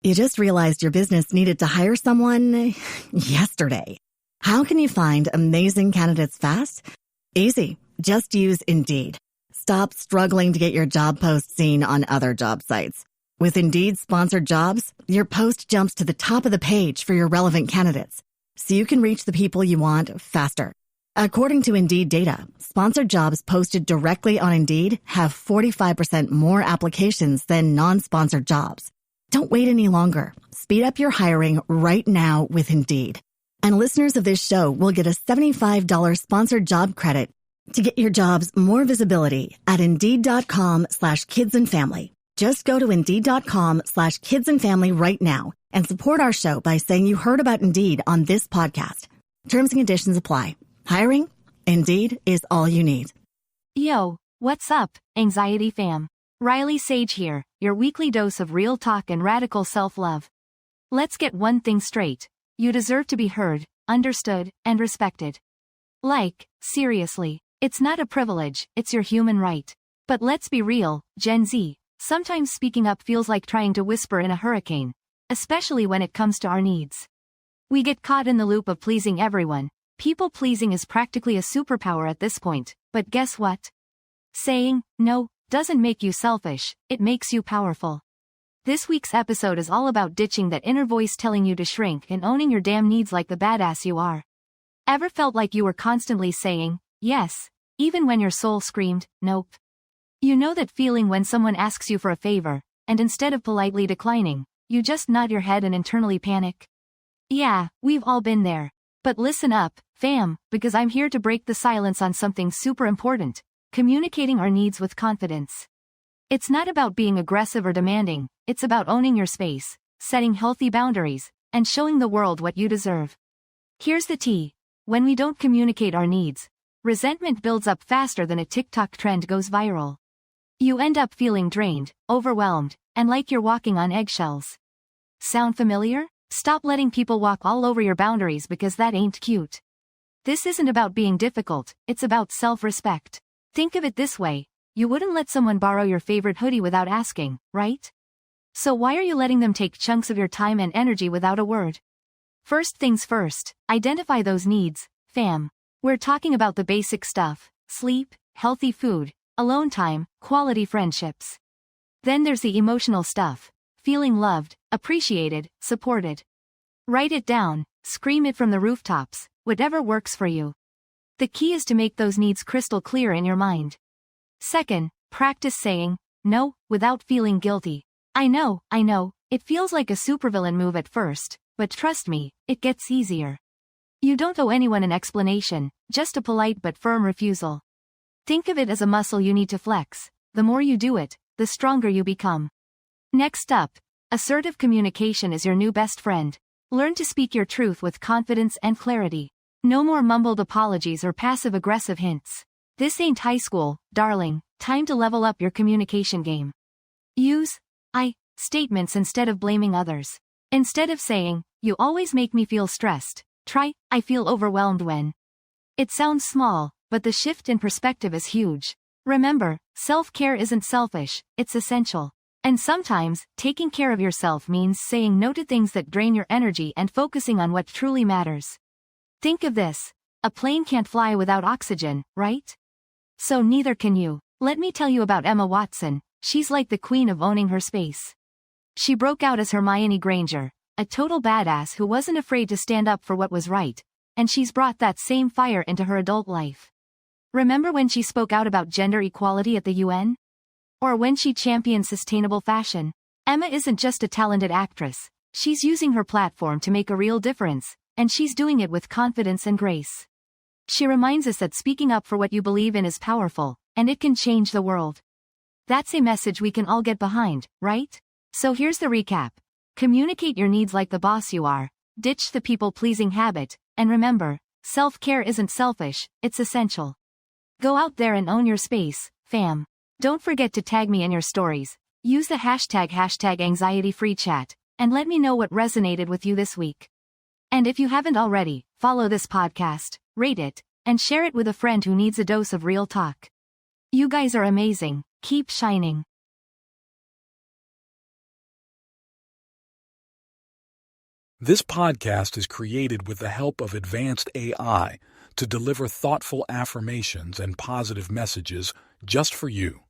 You just realized your business needed to hire someone yesterday. How can you find amazing candidates fast? Easy. Just use Indeed. Stop struggling to get your job post seen on other job sites. With Indeed sponsored jobs, your post jumps to the top of the page for your relevant candidates, so you can reach the people you want faster. According to Indeed data, sponsored jobs posted directly on Indeed have 45% more applications than non-sponsored jobs. Don't wait any longer. Speed up your hiring right now with Indeed. And listeners of this show will get a $75 sponsored job credit to get your jobs more visibility at Indeed.com/kidsandfamily. Just go to Indeed.com/kidsandfamily right now and support our show by saying you heard about Indeed on this podcast. Terms and conditions apply. Hiring? Indeed is all you need. Yo, what's up, Anxiety fam? Riley Sage here, your weekly dose of real talk and radical self-love. Let's get one thing straight. You deserve to be heard, understood, and respected. Like, seriously, it's not a privilege, it's your human right. But let's be real, Gen Z, sometimes speaking up feels like trying to whisper in a hurricane, especially when it comes to our needs. We get caught in the loop of pleasing everyone. People pleasing is practically a superpower at this point, but guess what? Saying no doesn't make you selfish, it makes you powerful. This week's episode is all about ditching that inner voice telling you to shrink and owning your damn needs like the badass you are. Ever felt like you were constantly saying yes, even when your soul screamed nope? You know that feeling when someone asks you for a favor, and instead of politely declining, you just nod your head and internally panic? Yeah, we've all been there. But listen up, fam, because I'm here to break the silence on something super important: communicating our needs with confidence. It's not about being aggressive or demanding, it's about owning your space, setting healthy boundaries, and showing the world what you deserve. Here's the tea. When we don't communicate our needs, resentment builds up faster than a TikTok trend goes viral. You end up feeling drained, overwhelmed, and like you're walking on eggshells. Sound familiar? Stop letting people walk all over your boundaries because that ain't cute. This isn't about being difficult, it's about self-respect. Think of it this way: you wouldn't let someone borrow your favorite hoodie without asking, right? So why are you letting them take chunks of your time and energy without a word? First things first, identify those needs, fam. We're talking about the basic stuff: sleep, healthy food, alone time, quality friendships. Then there's the emotional stuff: feeling loved, appreciated, supported. Write it down, scream it from the rooftops, whatever works for you. The key is to make those needs crystal clear in your mind. Second, practice saying no without feeling guilty. I know, it feels like a supervillain move at first, but trust me, it gets easier. You don't owe anyone an explanation, just a polite but firm refusal. Think of it as a muscle you need to flex. The more you do it, the stronger you become. Next up, assertive communication is your new best friend. Learn to speak your truth with confidence and clarity. No more mumbled apologies or passive-aggressive hints. This ain't high school, darling. Time to level up your communication game. Use I statements instead of blaming others. Instead of saying, "You always make me feel stressed," try, "I feel overwhelmed when." It sounds small, but the shift in perspective is huge. Remember, self-care isn't selfish, it's essential. And sometimes, taking care of yourself means saying no to things that drain your energy and focusing on what truly matters. Think of this: a plane can't fly without oxygen, right? So neither can you. Let me tell you about Emma Watson. She's like the queen of owning her space. She broke out as Hermione Granger, a total badass who wasn't afraid to stand up for what was right, and she's brought that same fire into her adult life. Remember when she spoke out about gender equality at the UN? Or when she championed sustainable fashion? Emma isn't just a talented actress, she's using her platform to make a real difference, and she's doing it with confidence and grace. She reminds us that speaking up for what you believe in is powerful, and it can change the world. That's a message we can all get behind, right? So here's the recap. Communicate your needs like the boss you are, ditch the people-pleasing habit, and remember, self-care isn't selfish, it's essential. Go out there and own your space, fam. Don't forget to tag me in your stories, use the hashtag #AnxietyFreeChat, and let me know what resonated with you this week. And if you haven't already, follow this podcast, rate it, and share it with a friend who needs a dose of real talk. You guys are amazing, keep shining. This podcast is created with the help of advanced AI to deliver thoughtful affirmations and positive messages just for you.